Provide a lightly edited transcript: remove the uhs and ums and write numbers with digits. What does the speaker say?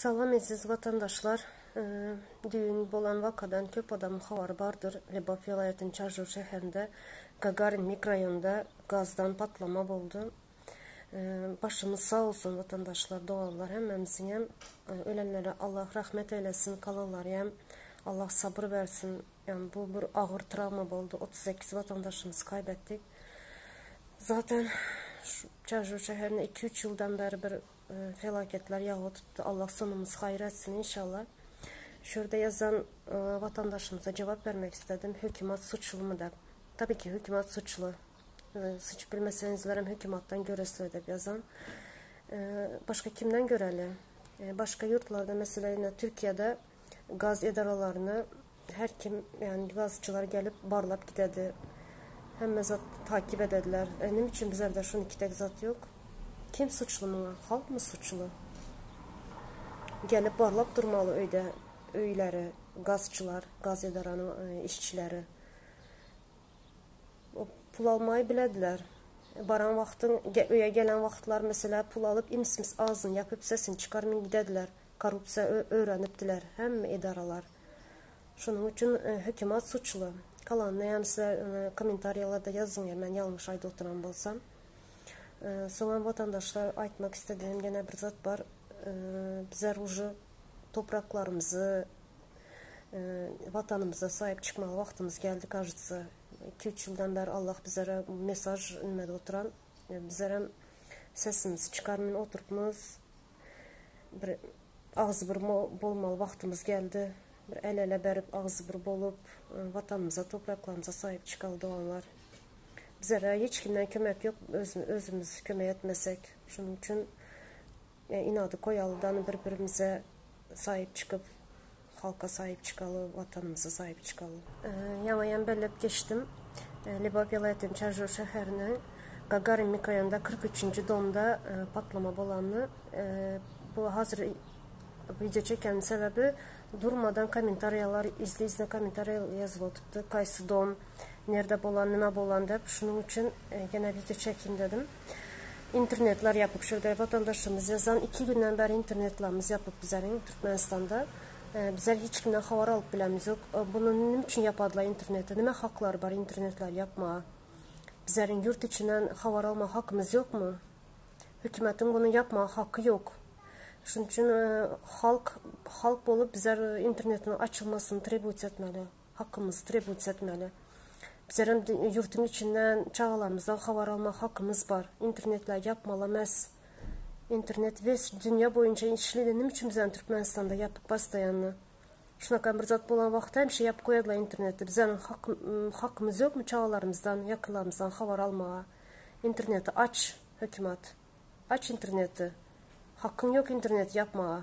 Salam əziz vatandaşlar. Düğün olan vakadan köp adamın xabarı vardır. Lebap vilayetinin Çarjur şəhərində Gagarin mikrorayonunda gazdan patlama oldu. Başımız sağ olsun vatandaşlar, doğallar həmməmizin. Ölənlərə Allah rəhmət eyləsin, qalanlara Allah sabır versin. Yəni bu bir ağır travma oldu. 38 vatandaşımızı kaybettik. Zaten Çarjur şəhərində 2-3 yıldan beri bir felaketler yağı tuttu. Allah sonumuz hayır etsin inşallah. Şurada yazan vatandaşımıza cevap vermek istedim. Hükümet suçlu mu da? Tabii ki hükümet suçlu. Suç bilmeseniz verim hükümetten göresi edip yazan. Başka kimden göreli? Başka yurtlarda mesela Türkiye'de gaz idaralarını her kim, yani gazçılar gelip barlap gidedi. Hem zat takip edediler. Benim için bizlerde şunun iki tek zat yok. Kim suçlu mu? Halk mı suçlu? Gelip barlap durmalı öyləri, gazçılar, gaz idaranın işçiləri. O pul almayı bilədilər. Baran vaxtın, öyə gələn vaxtlar mesela pul alıb imsimiz ağzını yapıp sesini çıkarmayın gidədilər. Korrupsiya öğrenibdilər. Hem idaralar. Şunun için hükümet suçlu. Kalanını yani size komentaryalarda yazın ya, ben yanlış ayda oturan bolsam. Sonra vatandaşlar aytmak istediğim gene bir zat var. Bizler ucu topraklarımızı, vatanımıza sahip çıkmalı vaktimiz geldi karşısı. 2-3 yıldan beri Allah bizlere mesaj ünmede oturan, bizlere sesimizi çıkarmayın oturtmuz. Bir ağzı bir bolmalı vaktimiz geldi. Bir el-ele berip ağzı bir bolup vatanımıza, topraklarımıza sahip çıkalı doğanlar. Bizlere hiç kimden kömek yok, özümüz kömek etmesek. Şunun için inadı koyalıdan birbirimize sahip çıkıp halka sahip çıkalı, vatanımıza sahip çıkalı. Yamayan bellep geçtim. Lebap vilayetinin Çarjur şəhərinin Gagarin mikrorayonunda 43. domda patlama olanını, bu hazır video çekenin sebebi durmadan komentaryalar, izle komentaryalar yazılıbdı. Kaysı dom, nerede bolan, nime bolan deyip şunun için gene video çekin dedim. İnternetler yapıp şurada vatandaşımız yazan 2 günden beri internetlerimiz yapıp bizlerin Türkmenistan'da. Bizler hiç kimden haber alıp bilemiz yok. Bunun ne için yapadılar internette? Nime haklar var internetler yapma? Bizlerin yurt içinden haber alma hakkımız yok mu? Hükümetin bunu yapma hakkı yok. Şunun için halk olup bizler internetin açılmasını tribut etmeli. Hakkımızı tribut etmeli. Bizlerin yurtun içinden çağlarımızdan haber alma hakkımız var. İnternetler yapmalamaz. İnternet ve dünya boyunca işlidir. Ne için bizden Türkmenistan'da yapıp bastayanlı? Şuna bir zat bulan vaxtda hemşe yapıp koyadılar internette. Bizlerin hakkımız yok mu çağlarımızdan, yakılarımızdan haber almaya? İnterneti aç hükümet. Aç interneti. Hakkın yok internet yapmaya.